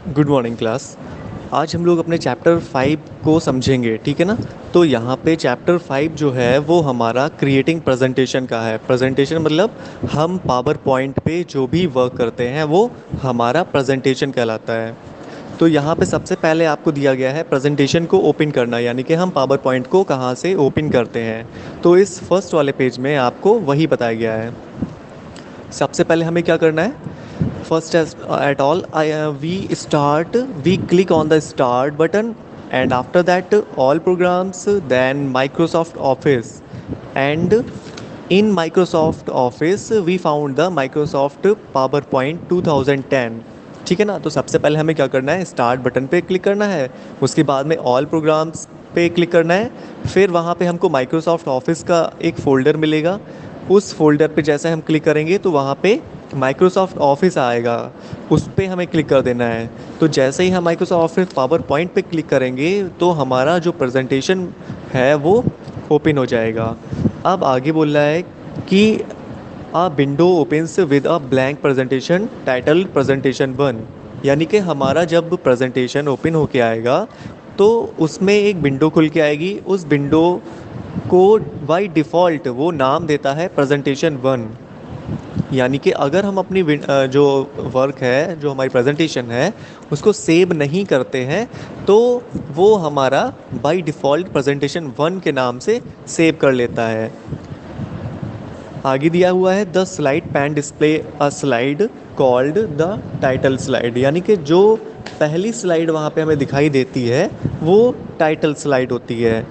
Good morning class. आज हम लोग अपने चैप्टर 5 को समझेंगे, ठीक है ना। तो यहाँ पे चैप्टर 5 जो है वो हमारा क्रिएटिंग प्रेजेंटेशन का है। प्रेजेंटेशन मतलब हम पावर पॉइंट पे जो भी वर्क करते हैं वो हमारा प्रेजेंटेशन कहलाता है। तो यहाँ पे सबसे पहले आपको दिया गया है प्रेजेंटेशन को ओपन करना, यानी कि हम पावर पॉइंट को कहाँ से ओपन करते हैं। तो इस फर्स्ट वाले पेज में आपको वही बताया गया है। सबसे पहले हमें क्या करना है, first as at all we click on the start button, and after that all programs, then Microsoft Office, and in Microsoft Office we found the Microsoft PowerPoint 2010। ठीक है ना। तो सबसे पहले हमें क्या करना है, स्टार्ट बटन पे क्लिक करना है, उसके बाद में ऑल प्रोग्राम्स पे क्लिक करना है। फिर वहाँ पे हमको माइक्रोसॉफ्ट ऑफिस का एक फ़ोल्डर मिलेगा। उस फोल्डर पे जैसे हम क्लिक करेंगे तो वहाँ पे माइक्रोसॉफ्ट ऑफिस आएगा, उस पर हमें क्लिक कर देना है। तो जैसे ही हम माइक्रोसॉफ्ट ऑफिस पावर पॉइंट पे क्लिक करेंगे तो हमारा जो प्रेजेंटेशन है वो ओपन हो जाएगा। अब आगे बोल रहा है कि अ window opens with a blank presentation title presentation one. यानी कि हमारा जब प्रेजेंटेशन ओपन होके आएगा तो उसमें एक विंडो खुल के आएगी। उस विंडो को बाई डिफ़ॉल्ट वो नाम देता है प्रेजेंटेशन वन। यानी कि अगर हम अपनी जो वर्क है, जो हमारी प्रेजेंटेशन है, उसको सेव नहीं करते हैं तो वो हमारा बाय डिफ़ॉल्ट प्रेजेंटेशन वन के नाम से सेव कर लेता है। आगे दिया हुआ है the slide pan display a slide called the title slide. यानी कि जो पहली स्लाइड वहाँ पे हमें दिखाई देती है वो टाइटल स्लाइड होती है।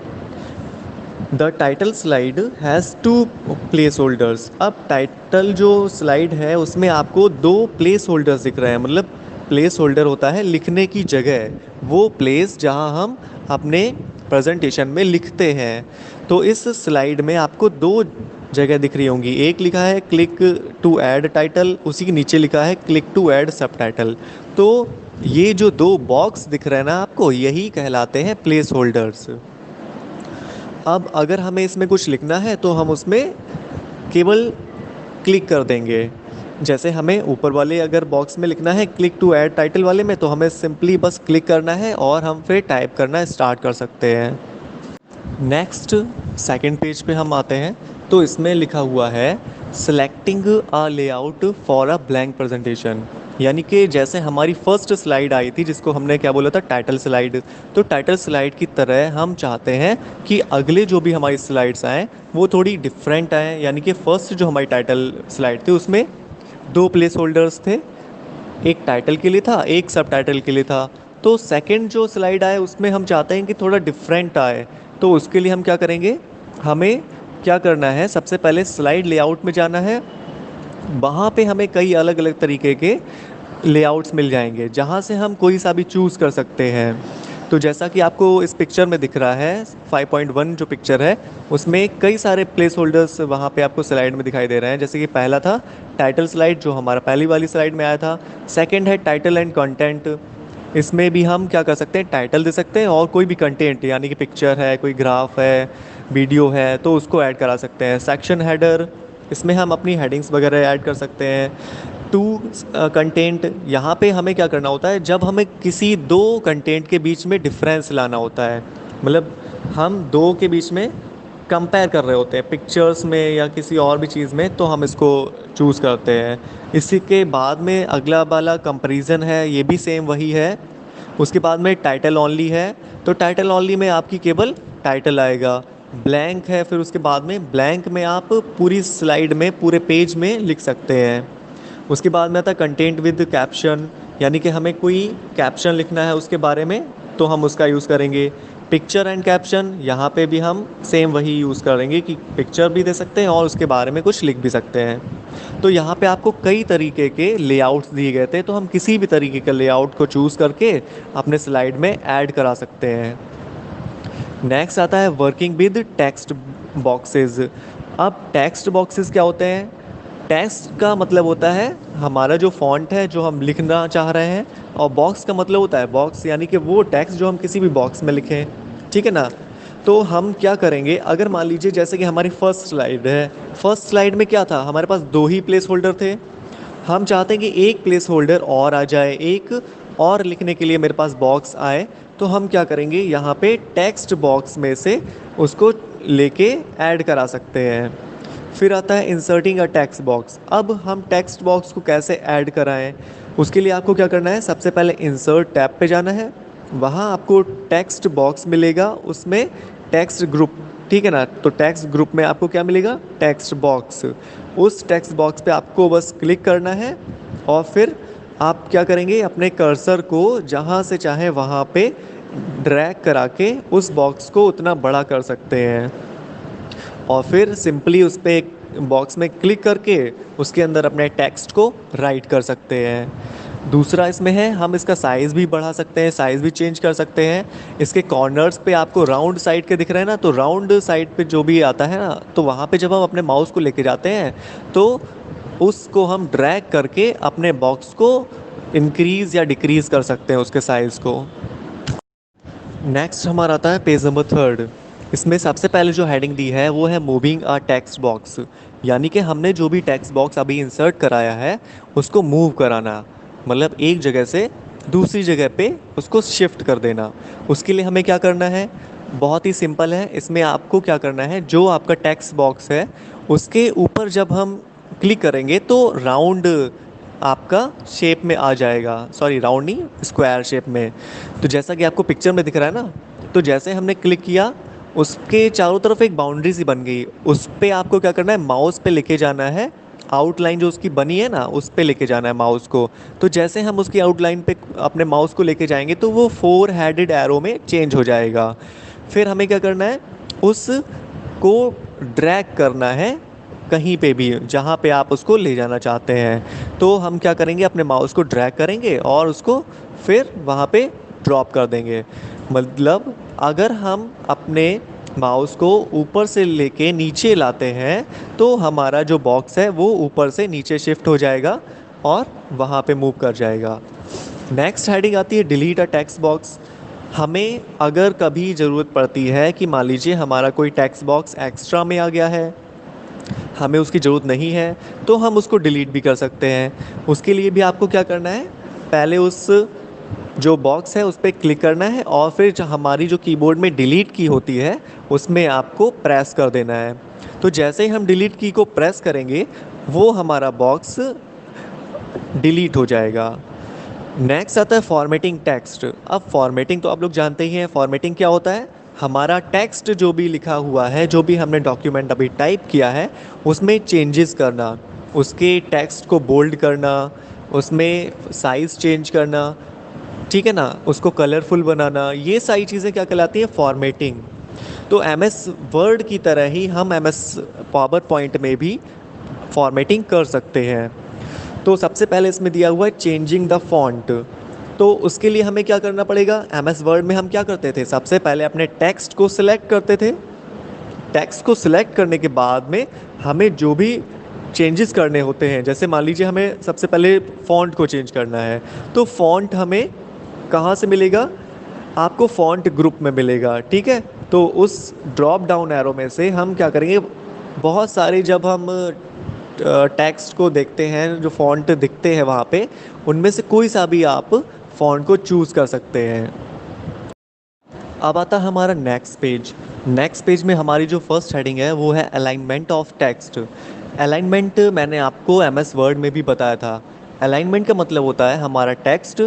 The title slide has two place holders. अब टाइटल जो स्लाइड है उसमें आपको दो प्लेस होल्डर्स दिख रहे हैं। मतलब प्लेस होल्डर होता है लिखने की जगह, वो प्लेस जहां हम अपने प्रेजेंटेशन में लिखते हैं। तो इस स्लाइड में आपको दो जगह दिख रही होंगी। एक लिखा है क्लिक टू ऐड टाइटल, उसी के नीचे लिखा है क्लिक टू ऐड सब टाइटल। तो ये जो दो बॉक्स दिख रहे हैं ना आपको, यही कहलाते हैं प्लेस होल्डर्स। अब अगर हमें इसमें कुछ लिखना है तो हम उसमें केवल क्लिक कर देंगे। जैसे हमें ऊपर वाले अगर बॉक्स में लिखना है क्लिक टू ऐड टाइटल वाले में, तो हमें सिंपली बस क्लिक करना है और हम फिर टाइप करना स्टार्ट कर सकते हैं। नेक्स्ट सेकंड पेज पे हम आते हैं तो इसमें लिखा हुआ है selecting a layout for a blank presentation. यानी कि जैसे हमारी फर्स्ट स्लाइड आई थी जिसको हमने क्या बोला था, टाइटल स्लाइड। तो टाइटल स्लाइड की तरह हम चाहते हैं कि अगले जो भी हमारी स्लाइड्स आएँ वो थोड़ी डिफरेंट आएँ। यानी कि फर्स्ट जो हमारी टाइटल स्लाइड थी उसमें दो प्लेस होल्डर्स थे, एक टाइटल के लिए था, एक सब टाइटल के लिए था। तो सेकंड जो स्लाइड आए उसमें हम चाहते हैं कि थोड़ा डिफरेंट आए। तो उसके लिए हम क्या करेंगे, हमें क्या करना है, सबसे पहले स्लाइड लेआउट में जाना है। वहाँ पे हमें कई अलग अलग तरीके के लेआउट्स मिल जाएंगे जहाँ से हम कोई सा भी चूज़ कर सकते हैं। तो जैसा कि आपको इस पिक्चर में दिख रहा है 5.1 जो पिक्चर है उसमें कई सारे प्लेस होल्डर्स वहाँ पे आपको स्लाइड में दिखाई दे रहे हैं। जैसे कि पहला था टाइटल स्लाइड जो हमारा पहली वाली स्लाइड में आया था। सेकंड है टाइटल एंड कंटेंट। इसमें भी हम क्या कर सकते हैं, टाइटल दे सकते हैं और कोई भी कंटेंट यानी कि पिक्चर है, कोई ग्राफ है, वीडियो है, तो उसको ऐड करा सकते हैं। सेक्शन हेडर, इसमें हम अपनी हेडिंग्स वगैरह ऐड कर सकते हैं। टू कंटेंट, यहाँ पे हमें क्या करना होता है, जब हमें किसी दो कंटेंट के बीच में डिफरेंस लाना होता है, मतलब हम दो के बीच में कंपेयर कर रहे होते हैं पिक्चर्स में या किसी और भी चीज़ में, तो हम इसको चूज़ करते हैं। इसी के बाद में अगला वाला कंपैरिजन है, ये भी सेम वही है। उसके बाद में टाइटल ओनली है, तो टाइटल ओनली में आपकी केवल टाइटल आएगा। ब्लैंक है, फिर उसके बाद में ब्लैंक में आप पूरी स्लाइड में पूरे पेज में लिख सकते हैं। उसके बाद में आता है कंटेंट विद कैप्शन, यानी कि हमें कोई कैप्शन लिखना है उसके बारे में तो हम उसका यूज़ करेंगे। पिक्चर एंड कैप्शन, यहाँ पे भी हम सेम वही यूज़ करेंगे कि पिक्चर भी दे सकते हैं और उसके बारे में कुछ लिख भी सकते हैं। तो यहाँ पे आपको कई तरीके के लेआउट्स दिए गए थे, तो हम किसी भी तरीके के लेआउट को चूज़ करके अपने स्लाइड में ऐड करा सकते हैं। नेक्स्ट आता है वर्किंग विद टेक्स्ट बॉक्सेस। अब टेक्स्ट बॉक्सेस क्या होते हैं, टेक्स्ट का मतलब होता है हमारा जो फॉन्ट है जो हम लिखना चाह रहे हैं, और बॉक्स का मतलब होता है बॉक्स यानी कि वो टेक्स्ट जो हम किसी भी बॉक्स में लिखें। ठीक है ना। तो हम क्या करेंगे, अगर मान लीजिए जैसे कि हमारी फर्स्ट स्लाइड है, फर्स्ट स्लाइड में क्या था, हमारे पास दो ही प्लेस होल्डर थे। हम चाहते हैं कि एक प्लेस होल्डर और आ जाए, एक और लिखने के लिए मेरे पास बॉक्स आए, तो हम क्या करेंगे, यहाँ पे टेक्स्ट बॉक्स में से उसको लेके ऐड करा सकते हैं। फिर आता है इंसर्टिंग अ टेक्स्ट बॉक्स। अब हम टेक्स्ट बॉक्स को कैसे ऐड कराएं, उसके लिए आपको क्या करना है, सबसे पहले इंसर्ट टैब पे जाना है, वहाँ आपको टेक्स्ट बॉक्स मिलेगा, उसमें टेक्स्ट ग्रुप, ठीक है ना। तो टेक्स्ट ग्रुप में आपको क्या मिलेगा, टेक्स्ट बॉक्स। उस टेक्स्ट बॉक्स पे आपको बस क्लिक करना है और फिर आप क्या करेंगे, अपने कर्सर को जहाँ से चाहे वहाँ पे ड्रैग करा के उस बॉक्स को उतना बड़ा कर सकते हैं और फिर सिंपली उस पर बॉक्स में क्लिक करके उसके अंदर अपने टेक्स्ट को राइट कर सकते हैं। दूसरा इसमें है, हम इसका साइज़ भी बढ़ा सकते हैं, साइज़ भी चेंज कर सकते हैं। इसके कॉर्नर्स पे आपको राउंड साइड के दिख रहे हैं ना, तो राउंड साइड पे जो भी आता है ना, तो वहाँ पे जब हम अपने माउस को लेके जाते हैं तो उसको हम ड्रैग करके अपने बॉक्स को इंक्रीज़ या डिक्रीज़ कर सकते हैं उसके साइज़ को। नेक्स्ट हमारा आता है पेज नंबर 3। इसमें सबसे पहले जो हेडिंग दी है वो है मूविंग अ टेक्स्ट बॉक्स, यानी कि हमने जो भी टेक्स्ट बॉक्स अभी इंसर्ट कराया है उसको मूव कराना, मतलब एक जगह से दूसरी जगह पे उसको शिफ्ट कर देना। उसके लिए हमें क्या करना है, बहुत ही सिंपल है। इसमें आपको क्या करना है, जो आपका टेक्स्ट बॉक्स है उसके ऊपर जब हम क्लिक करेंगे तो राउंड आपका शेप में आ जाएगा, सॉरी राउंड नहीं, स्क्वायर शेप में। तो जैसा कि आपको पिक्चर में दिख रहा है ना, तो जैसे हमने क्लिक किया उसके चारों तरफ एक बाउंड्री सी बन गई, उस पर आपको क्या करना है, माउस पे लेके जाना है, आउटलाइन जो उसकी बनी है ना उस पे लेके जाना है माउस को। तो जैसे हम उसकी आउटलाइन पे अपने माउस को लेके जाएंगे तो वो 4 हेडेड एरो में चेंज हो जाएगा। फिर हमें क्या करना है, उस को ड्रैग करना है कहीं पे भी जहाँ पे आप उसको ले जाना चाहते हैं। तो हम क्या करेंगे, अपने माउस को ड्रैग करेंगे और उसको फिर वहाँ पे ड्रॉप कर देंगे। मतलब अगर हम अपने माउस को ऊपर से लेके नीचे लाते हैं तो हमारा जो बॉक्स है वो ऊपर से नीचे शिफ्ट हो जाएगा और वहाँ पे मूव कर जाएगा। नेक्स्ट हेडिंग आती है डिलीट अ टेक्स्ट बॉक्स। हमें अगर कभी ज़रूरत पड़ती है कि मान लीजिए हमारा कोई टेक्स्ट बॉक्स एक्स्ट्रा में आ गया है, हमें उसकी ज़रूरत नहीं है, तो हम उसको डिलीट भी कर सकते हैं। उसके लिए भी आपको क्या करना है, पहले उस जो बॉक्स है उस पर क्लिक करना है और फिर जो हमारी जो कीबोर्ड में डिलीट की होती है उसमें आपको प्रेस कर देना है। तो जैसे ही हम डिलीट की को प्रेस करेंगे वो हमारा बॉक्स डिलीट हो जाएगा। नेक्स्ट आता है फॉर्मेटिंग टेक्स्ट। अब फॉर्मेटिंग तो आप लोग जानते ही हैं, फॉर्मेटिंग क्या होता है, हमारा टेक्स्ट जो भी लिखा हुआ है, जो भी हमने डॉक्यूमेंट अभी टाइप किया है उसमें चेंजेस करना, उसके टेक्स्ट को बोल्ड करना, उसमें साइज़ चेंज करना, ठीक है ना, उसको कलरफुल बनाना, ये सारी चीज़ें क्या कहलाती हैं, फॉर्मेटिंग। तो एम एस वर्ड की तरह ही हम एम एस पावर पॉइंट में भी फॉर्मेटिंग कर सकते हैं। तो सबसे पहले इसमें दिया हुआ है चेंजिंग द फॉन्ट। तो उसके लिए हमें क्या करना पड़ेगा, एम एस वर्ड में हम क्या करते थे, सबसे पहले अपने टेक्स्ट को सिलेक्ट करते थे। टेक्स्ट को सिलेक्ट करने के बाद में हमें जो भी चेंजेस करने होते हैं, जैसे मान लीजिए हमें सबसे पहले फ़ॉन्ट को चेंज करना है, तो फ़ॉन्ट हमें कहाँ से मिलेगा, आपको फ़ॉन्ट ग्रुप में मिलेगा, ठीक है। तो उस ड्रॉप डाउन एरो में से हम क्या करेंगे, बहुत सारे जब हम टेक्स्ट को देखते हैं, जो फ़ॉन्ट दिखते हैं वहाँ पे, उनमें से कोई सा भी आप फ़ॉन्ट को चूज़ कर सकते हैं। अब आता है हमारा नेक्स्ट पेज। नेक्स्ट पेज में हमारी जो फर्स्ट हेडिंग है वो है अलाइनमेंट ऑफ टेक्स्ट। अलाइनमेंट मैंने आपको एम एस वर्ड में भी बताया था। अलाइनमेंट का मतलब होता है हमारा टेक्स्ट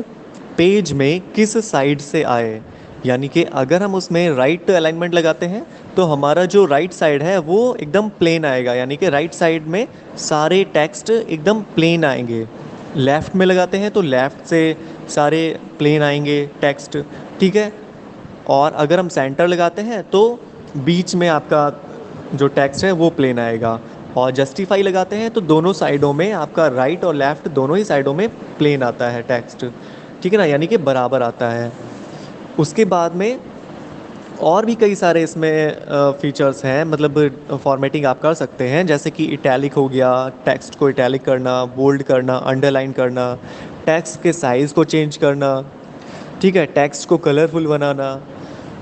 पेज में किस साइड से आए, यानी कि अगर हम उसमें राइट अलाइनमेंट लगाते हैं तो हमारा जो राइट साइड है वो एकदम प्लेन आएगा, यानी कि राइट साइड में सारे टेक्स्ट एकदम प्लेन आएंगे। लेफ़्ट में लगाते हैं तो लेफ़्ट से सारे प्लेन आएंगे टेक्स्ट, ठीक है। और अगर हम सेंटर लगाते हैं तो बीच में आपका जो टेक्स्ट है वो प्लेन आएगा। और जस्टिफाई लगाते हैं तो दोनों साइडों में आपका राइट और लेफ़्ट दोनों ही साइडों में प्लेन आता है टेक्स्ट, ठीक है ना, यानी कि बराबर आता है। उसके बाद में और भी कई सारे इसमें फीचर्स हैं, मतलब फॉर्मेटिंग आप कर सकते हैं, जैसे कि इटैलिक हो गया, टेक्स्ट को इटैलिक करना, बोल्ड करना, अंडरलाइन करना, टेक्स्ट के साइज़ को चेंज करना, ठीक है, टेक्स्ट को कलरफुल बनाना।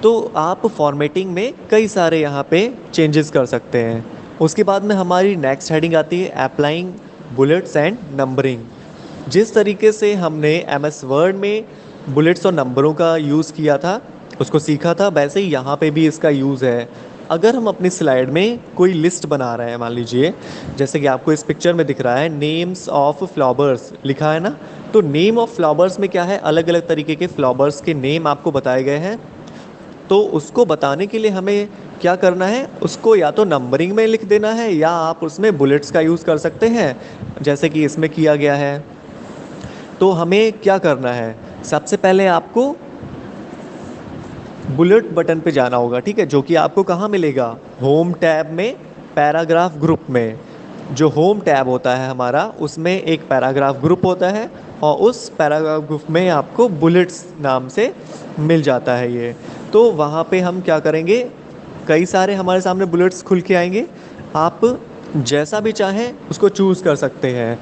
तो आप फॉर्मेटिंग में कई सारे यहाँ पे चेंजेस कर सकते हैं। उसके बाद में हमारी नेक्स्ट हेडिंग आती है अप्लाइंग बुलेट्स एंड नंबरिंग। जिस तरीके से हमने एम एस वर्ड में बुलेट्स और नंबरों का यूज़ किया था, उसको सीखा था, वैसे ही यहाँ पे भी इसका यूज़ है। अगर हम अपनी स्लाइड में कोई लिस्ट बना रहे हैं, मान लीजिए जैसे कि आपको इस पिक्चर में दिख रहा है नेम्स ऑफ फ्लावर्स लिखा है ना, तो नेम ऑफ फ्लावर्स में क्या है, अलग अलग तरीके के फ्लावर्स के नेम आपको बताए गए हैं। तो उसको बताने के लिए हमें क्या करना है, उसको या तो नंबरिंग में लिख देना है या आप उसमें बुलेट्स का यूज़ कर सकते हैं, जैसे कि इसमें किया गया है। तो हमें क्या करना है, सबसे पहले आपको बुलेट बटन पे जाना होगा, ठीक है, जो कि आपको कहाँ मिलेगा, होम टैब में, पैराग्राफ ग्रुप में। जो होम टैब होता है हमारा, उसमें एक पैराग्राफ ग्रुप होता है और उस पैराग्राफ ग्रुप में आपको बुलेट्स नाम से मिल जाता है ये। तो वहाँ पे हम क्या करेंगे, कई सारे हमारे सामने बुलेट्स खुल के आएंगे, आप जैसा भी चाहें उसको चूज़ कर सकते हैं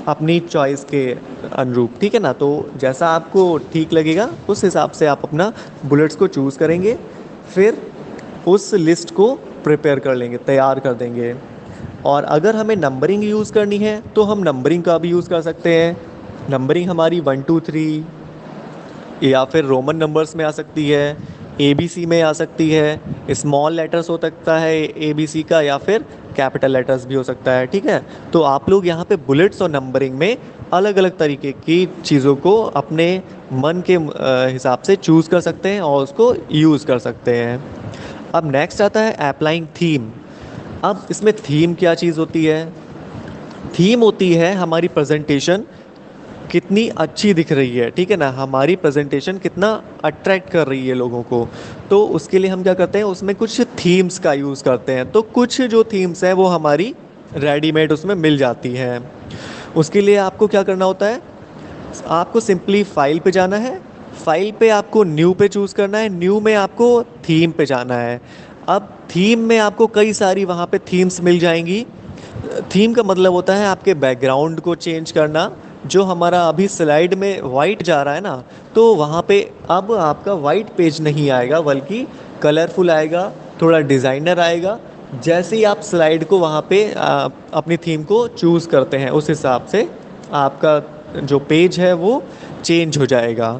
अपनी चॉइस के अनुरूप, ठीक है ना। तो जैसा आपको ठीक लगेगा उस हिसाब से आप अपना बुलेट्स को चूज़ करेंगे, फिर उस लिस्ट को प्रिपेयर कर लेंगे, तैयार कर देंगे। और अगर हमें नंबरिंग यूज़ करनी है तो हम नंबरिंग का भी यूज़ कर सकते हैं। नंबरिंग हमारी 1 2 3 या फिर रोमन नंबर्स में आ सकती है, ABC में आ सकती है, स्मॉल लेटर्स हो सकता है ABC का, या फिर कैपिटल लेटर्स भी हो सकता है, ठीक है। तो आप लोग यहाँ पे बुलेट्स और नंबरिंग में अलग अलग तरीके की चीज़ों को अपने मन के हिसाब से चूज़ कर सकते हैं और उसको यूज़ कर सकते हैं। अब नेक्स्ट आता है अप्लाइंग थीम। अब इसमें थीम क्या चीज़ होती है, थीम होती है हमारी प्रेजेंटेशन कितनी अच्छी दिख रही है, ठीक है ना, हमारी प्रेजेंटेशन कितना अट्रैक्ट कर रही है लोगों को। तो उसके लिए हम क्या करते हैं, उसमें कुछ थीम्स का यूज़ करते हैं। तो कुछ जो थीम्स हैं वो हमारी रेडीमेड उसमें मिल जाती हैं। उसके लिए आपको क्या करना होता है, आपको सिंपली फाइल पे जाना है, फाइल पे आपको न्यू पे चूज़ करना है, न्यू में आपको थीम पे जाना है। अब थीम में आपको कई सारी वहाँ पे थीम्स मिल जाएंगी। थीम का मतलब होता है आपके बैकग्राउंड को चेंज करना। जो हमारा अभी स्लाइड में वाइट जा रहा है ना, तो वहाँ पे अब आपका वाइट पेज नहीं आएगा बल्कि कलरफुल आएगा, थोड़ा डिज़ाइनर आएगा। जैसे ही आप स्लाइड को वहाँ पे अपनी थीम को चूज़ करते हैं उस हिसाब से आपका जो पेज है वो चेंज हो जाएगा,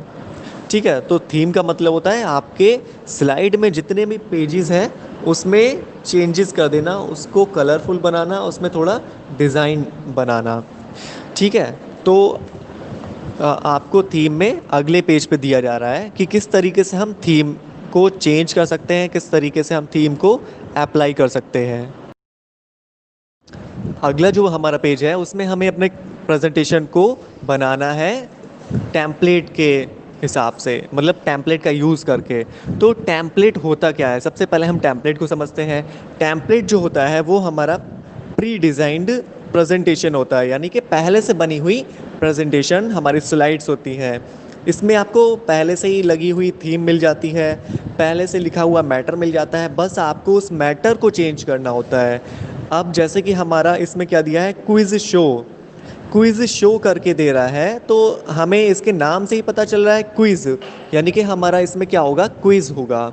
ठीक है। तो थीम का मतलब होता है आपके स्लाइड में जितने भी पेजेस हैं उसमें चेंजेस कर देना, उसको कलरफुल बनाना, उसमें थोड़ा डिज़ाइन बनाना, ठीक है। तो आपको थीम में अगले पेज पे दिया जा रहा है कि किस तरीके से हम थीम को चेंज कर सकते हैं, किस तरीके से हम थीम को अप्लाई कर सकते हैं। अगला जो हमारा पेज है उसमें हमें अपने प्रेजेंटेशन को बनाना है टेम्पलेट के हिसाब से, मतलब टेम्पलेट का यूज़ करके। तो टेम्पलेट होता क्या है, सबसे पहले हम टेम्पलेट को समझते हैं। टेम्पलेट जो होता है वो हमारा प्री डिज़ाइंड प्रेजेंटेशन होता है, यानी कि पहले से बनी हुई प्रेजेंटेशन हमारी स्लाइड्स होती हैं। इसमें आपको पहले से ही लगी हुई थीम मिल जाती है, पहले से लिखा हुआ मैटर मिल जाता है, बस आपको उस मैटर को चेंज करना होता है। अब जैसे कि हमारा इसमें क्या दिया है, क्विज़ शो, क्विज़ शो करके दे रहा है, तो हमें इसके नाम से ही पता चल रहा है क्विज़, यानी कि हमारा इसमें क्या होगा, क्विज़ होगा।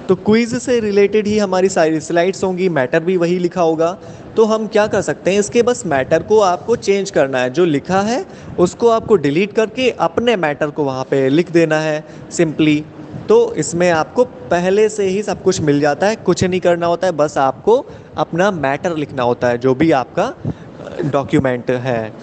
तो क्विज़ से रिलेटेड ही हमारी सारी स्लाइड्स होंगी, मैटर भी वही लिखा होगा। तो हम क्या कर सकते हैं, इसके बस मैटर को आपको चेंज करना है, जो लिखा है उसको आपको डिलीट करके अपने मैटर को वहाँ पे लिख देना है सिंपली। तो इसमें आपको पहले से ही सब कुछ मिल जाता है, कुछ नहीं करना होता है, बस आपको अपना मैटर लिखना होता है जो भी आपका डॉक्यूमेंट है।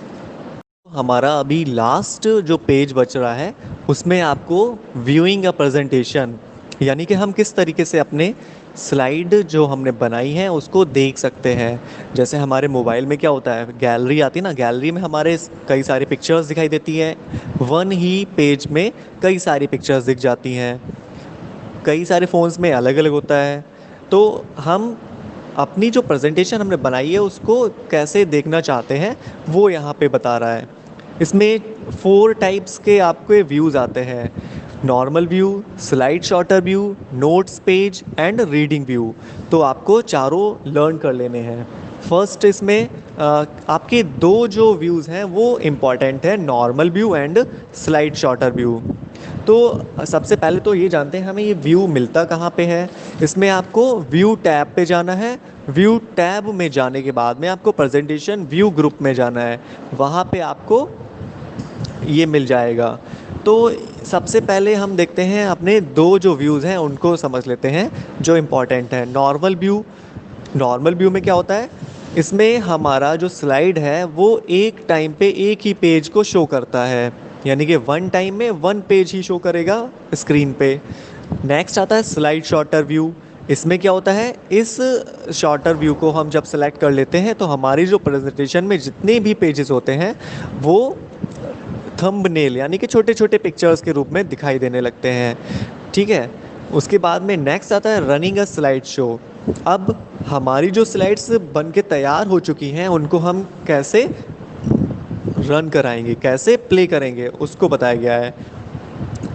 हमारा अभी लास्ट जो पेज बच रहा है उसमें आपको व्यूइंग अ प्रेजेंटेशन, यानी कि हम किस तरीके से अपने स्लाइड जो हमने बनाई है उसको देख सकते हैं। जैसे हमारे मोबाइल में क्या होता है, गैलरी आती है ना, गैलरी में हमारे कई सारी पिक्चर्स दिखाई देती हैं, वन ही पेज में कई सारी पिक्चर्स दिख जाती हैं, कई सारे फ़ोन्स में अलग अलग होता है। तो हम अपनी जो प्रेजेंटेशन हमने बनाई है उसको कैसे देखना चाहते हैं वो यहाँ पे बता रहा है। इसमें 4 टाइप्स के आपके व्यूज़ आते हैं, normal view, slide shorter view, notes page and reading view. तो आपको चारों लर्न कर लेने हैं। फर्स्ट इसमें आपके दो जो व्यूज़ हैं वो इम्पॉर्टेंट है, normal view and slide shorter view. तो सबसे पहले तो ये जानते हैं हमें ये व्यू मिलता कहाँ पे है। इसमें आपको व्यू टैब पे जाना है, व्यू टैब में जाने के बाद में आपको प्रेजेंटेशन व्यू ग्रुप में जाना है, वहाँ पे आपको ये मिल जाएगा। तो सबसे पहले हम देखते हैं अपने दो जो व्यूज़ हैं उनको समझ लेते हैं जो इम्पोर्टेंट है। नॉर्मल व्यू में क्या होता है, इसमें हमारा जो स्लाइड है वो एक टाइम पे एक ही पेज को शो करता है, यानी कि वन टाइम में वन पेज ही शो करेगा स्क्रीन पे। नेक्स्ट आता है स्लाइड शॉर्टर व्यू। इसमें क्या होता है, इस शॉर्टर व्यू को हम जब सेलेक्ट कर लेते हैं तो हमारी जो प्रेजेंटेशन में जितने भी पेजेस होते हैं वो थंबनेल यानी कि छोटे छोटे पिक्चर्स के रूप में दिखाई देने लगते हैं। ठीक है, उसके बाद में नेक्स्ट आता है रनिंग अ स्लाइड शो। अब हमारी जो स्लाइड्स बन के तैयार हो चुकी हैं उनको हम कैसे रन कराएंगे, कैसे प्ले करेंगे, उसको बताया गया है।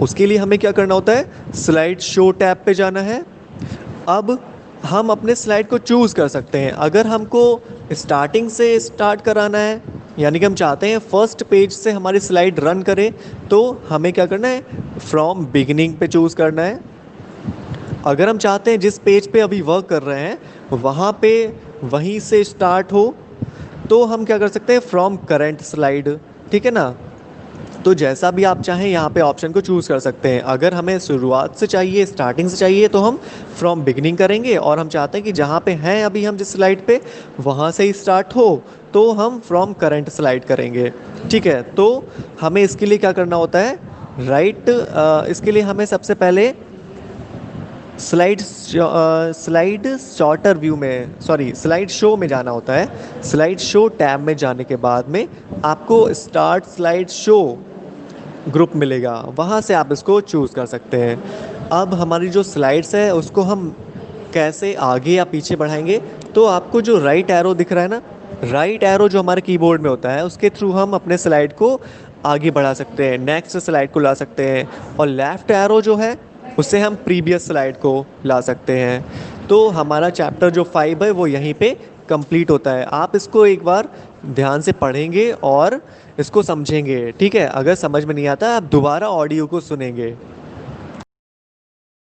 उसके लिए हमें क्या करना होता है, स्लाइड शो टैब पे जाना है। अब हम अपने स्लाइड को चूज़ कर सकते हैं। अगर हमको स्टार्टिंग से स्टार्ट कराना है, यानी कि हम चाहते हैं फर्स्ट पेज से हमारी स्लाइड रन करे, तो हमें क्या करना है, फ्रॉम बिगिनिंग पे चूज़ करना है। अगर हम चाहते हैं जिस पेज पे अभी वर्क कर रहे हैं वहाँ पे वहीं से स्टार्ट हो, तो हम क्या कर सकते हैं, फ्रॉम करंट स्लाइड। ठीक है ना, तो जैसा भी आप चाहें यहाँ पे ऑप्शन को चूज़ कर सकते हैं। अगर हमें शुरुआत से चाहिए, स्टार्टिंग से चाहिए, तो हम फ्रॉम बिगनिंग करेंगे, और हम चाहते हैं कि जहाँ पे हैं अभी हम जिस स्लाइड पे वहाँ से ही स्टार्ट हो, तो हम फ्रॉम करंट स्लाइड करेंगे। ठीक है, तो हमें इसके लिए क्या करना होता है, इसके लिए हमें सबसे पहले स्लाइड शॉर्टर व्यू में, सॉरी स्लाइड शो में जाना होता है। स्लाइड शो टैब में जाने के बाद में आपको स्टार्ट स्लाइड शो ग्रुप मिलेगा, वहाँ से आप इसको चूज़ कर सकते हैं। अब हमारी जो स्लाइड्स है उसको हम कैसे आगे या पीछे बढ़ाएंगे, तो आपको जो राइट एरो दिख रहा है ना, राइट एरो जो हमारे कीबोर्ड में होता है उसके थ्रू हम अपने स्लाइड को आगे बढ़ा सकते हैं, नेक्स्ट स्लाइड को ला सकते हैं, और लेफ़्ट एरो जो है उससे हम प्रीवियस स्लाइड को ला सकते हैं। तो हमारा चैप्टर जो 5 है वो यहीं पे कंप्लीट होता है। आप इसको एक बार ध्यान से पढ़ेंगे और इसको समझेंगे। ठीक है, अगर समझ में नहीं आता आप दोबारा ऑडियो को सुनेंगे।